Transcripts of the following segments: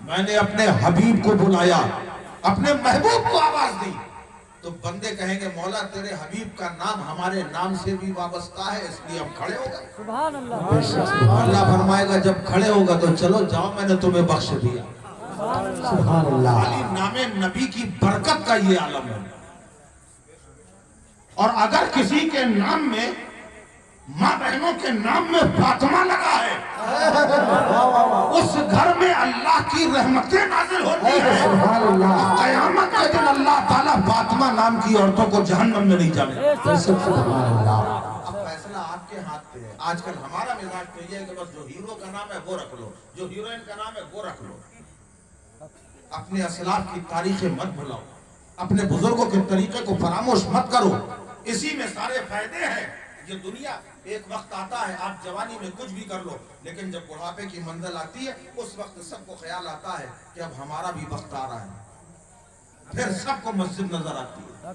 میں نے اپنے حبیب کو بلایا، اپنے محبوب کو آواز دی، تو بندے کہیں گے مولا تیرے حبیب کا نام ہمارے نام سے بھی وابستہ ہے، اس لیے ہم کھڑے ہو گئے۔ سبحان اللہ، اللہ فرمائے گا جب کھڑے ہوگا تو چلو جاؤ، میں نے تمہیں بخش دیا۔ سبحان اللہ۔ خالی نام نبی کی برکت کا یہ عالم ہے۔ اور اگر کسی کے نام میں، ماں بہنوں کے نام میں فاطمہ لگا ہے، اس گھر میں اللہ کی رحمتیں نازل ہوتی ہیں۔ سبحان اللہ۔ قیامت کے دن اللہ تعالیٰ فاطمہ نام کی عورتوں کو جہنم میں نہیں جانے۔ سبحان اللہ۔ اب فیصلہ آپ کے ہاتھ پہ ہے۔ آج کل ہمارا مزاج تو یہ ہے کہ بس جو ہیرو کا نام ہے وہ رکھ لو، جو ہیروئن کا نام ہے وہ رکھ لو۔ اپنے اسلاف کی تاریخیں مت بھلاؤ، اپنے بزرگوں کے طریقے کو فراموش مت کرو، اسی میں سارے فائدے ہیں۔ یہ دنیا ایک وقت آتا ہے، آپ جوانی میں کچھ بھی کر لو، لیکن جب بڑھاپے کی منزل آتی ہے اس وقت سب کو خیال آتا ہے کہ اب ہمارا بھی وقت آ رہا ہے۔ پھر سب کو مسجد نظر آتی ہے،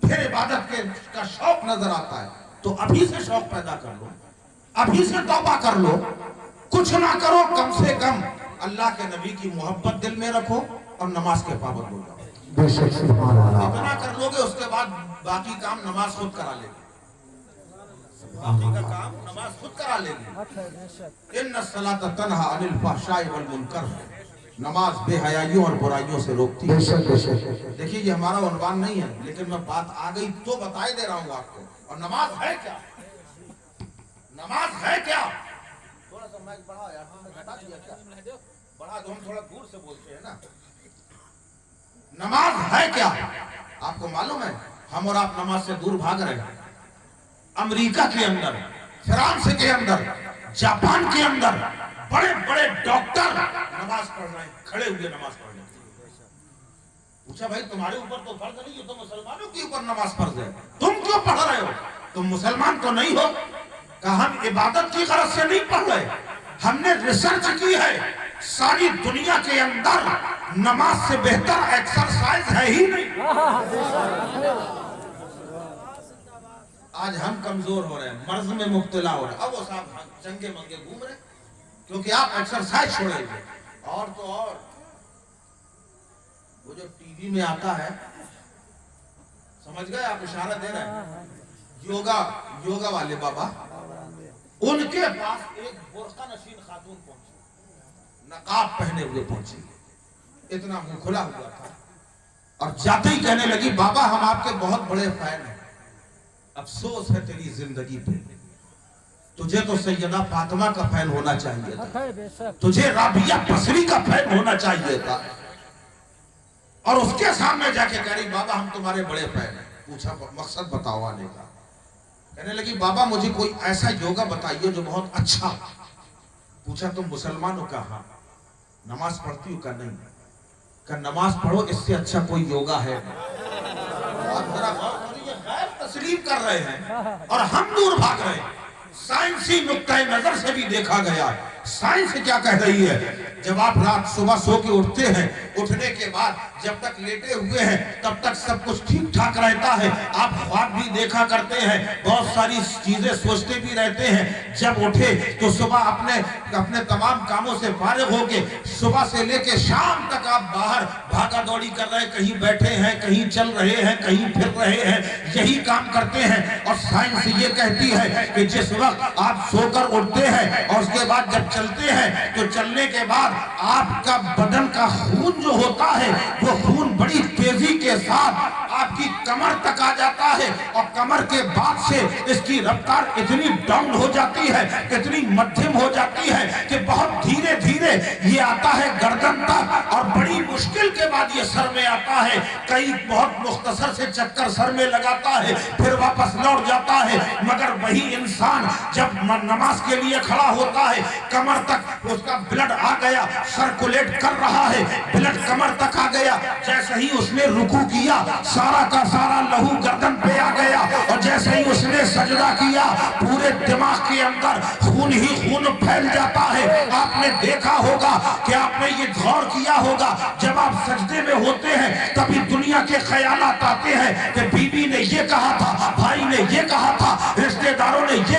پھر عبادت کا شوق نظر آتا ہے۔ تو ابھی سے شوق پیدا کر لو، ابھی سے توبہ کر لو، کچھ نہ کرو کم سے کم اللہ کے نبی کی محبت دل میں رکھو اور نماز کے پابند ہو جاؤ۔ بے شک سبحان اللہ۔ اتنا کر لو گے اس کے بعد باقی کام نماز خود کرا لے گی، باقی کا کام نماز خود کرا لے گی۔ ان الصلاۃ تنہی عن الفحشاء والمنکر، نماز بے حیائیوں اور برائیوں سے روکتی ہے۔ بے شک بے شک۔ دیکھیے یہ ہمارا عنوان نہیں ہے، لیکن میں بات آ گئی تو بتائے دے رہا ہوں آپ کو۔ اور نماز ہے کیا؟ نماز ہے کیا؟ تھوڑا سا مائک بڑھا یار، ہم نے گھٹا دیا کیا؟ بڑھا دو، ہم تھوڑا دور سے بولتے ہیں نا۔ نماز ہے کیا؟ آپ کو معلوم ہے ہم اور آپ نماز سے دور بھاگ رہے ہیں۔ امریکہ کے اندر، فرانس کے اندر، جاپان کے اندر بڑے بڑے ڈاکٹر نماز پڑھ رہے ہیں، کھڑے ہوئے نماز پڑھ رہے ہیں۔ پوچھا بھائی تمہارے اوپر تو فرض نہیں ہے، تو مسلمانوں کے اوپر نماز فرض ہے، تم کیوں پڑھ رہے ہو؟ تم مسلمان تو نہیں ہو؟ کہا ہم عبادت کی غرض سے نہیں پڑھ رہے، ہم نے ریسرچ کی ہے، ساری دنیا کے اندر نماز سے بہتر ایکسرسائز ہے ہی نہیں۔ آج ہم کمزور ہو رہے ہیں، مرض میں مبتلا ہو رہے ہیں، اب وہ صاحب چنگے منگے گھوم رہے ہیں کیونکہ آپ ایکسرسائز چھوڑیں گے۔ اور تو اور وہ جو ٹی وی میں آتا ہے، سمجھ گئے آپ، اشارہ دے رہے ہیں، یوگا والے بابا، ان کے پاس ایک برقع نشین خاتون پہنچی، نقاب پہنے ہوئے پہنچی، اتنا منہ کھلا ہوا تھا، اور جاتے ہی کہنے لگی بابا ہم آپ کے بہت بڑے فین ہیں، افسوس ہے تیری زندگی پہ، تجھے تو سیدہ فاطمہ کا فین ہونا چاہیے تھا، تجھے رابعہ بصری کا فین ہونا چاہیے تھا۔ اور اس کے سامنے جا کے کہہ رہی بابا ہم تمہارے بڑے فین ہیں۔ پوچھا مقصد بتاؤ آنے کا؟ کہنے لگی بابا مجھے کوئی ایسا یوگا بتائیے جو بہت اچھا۔ پوچھا تم مسلمان ہو؟ کہا نماز پڑھتی ہو؟ کہا نہیں۔ کہا نماز پڑھو، اس سے اچھا کوئی یوگا ہے؟ آپ ذرا غور کریے، غیر تسلیم کر رہے ہیں اور ہم دور بھاگ رہے ہیں۔ سائنسی نقطۂ نظر سے بھی دیکھا گیا، سائنس کیا کہہ رہی ہے؟ جب آپ رات صبح سو کے اٹھتے ہیں، اٹھنے کے بعد جب تک لیٹے ہوئے ہیں تب تک سب کچھ ٹھیک ٹھاک رہتا ہے، آپ خواب بھی دیکھا کرتے ہیں، بہت ساری چیزیں سوچتے بھی رہتے ہیں۔ جب اٹھے تو صبح اپنے تمام کاموں سے فارغ ہو کے صبح سے لے کے شام تک آپ باہر بھاگا دوڑی کر رہے ہیں، کہیں بیٹھے ہیں، کہیں چل رہے ہیں، کہیں پھر رہے ہیں، یہی کام کرتے ہیں۔ اور سائنس یہ کہتی ہے کہ جس وقت آپ سو کر اٹھتے ہیں اور اس کے بعد جب چلتے ہیں تو چلنے کے بعد آپ کا بدن کا خون جو ہوتا ہے وہ خون بڑی تیزی کے ساتھ آپ کی کمر تک آ جاتا ہے، اور کمر کے بعد سے اس کی رفتار اتنی ڈاؤن ہو جاتی ہے، اتنی مدھم ہو جاتی ہے کہ بہت دھیرے دھیرے یہ آتا ہے گردن تک، اور بڑی مشکل کے بعد یہ سر میں آتا ہے۔ کئی بہت مختصر سے چکر سر میں لگاتا ہے، پھر واپس لوٹ جاتا ہے، مگر وہی انسان جب نماز کے لیے کھڑا ہوتا ہے کمر تک اس کا بلڈ آ گیا، سرکولیٹ کر رہا ہے، بلڈ کمر تک آ گیا، جیسے ہی اس نے رکوع کیا سارا کا سارا لہو گردن پہ آ گیا، اور جیسے ہی اس نے سجدہ کیا پورے دماغ کے اندر خون ہی خون پھیل جاتا ہے۔ آپ نے دیکھا ہوگا کہ آپ نے یہ غور کیا ہوگا، جب آپ سجدے میں ہوتے ہیں تبھی دنیا کے خیالات آتے ہیں کہ بیوی نے یہ کہا تھا، بھائی نے یہ کہا تھا، رشتہ داروں نے یہ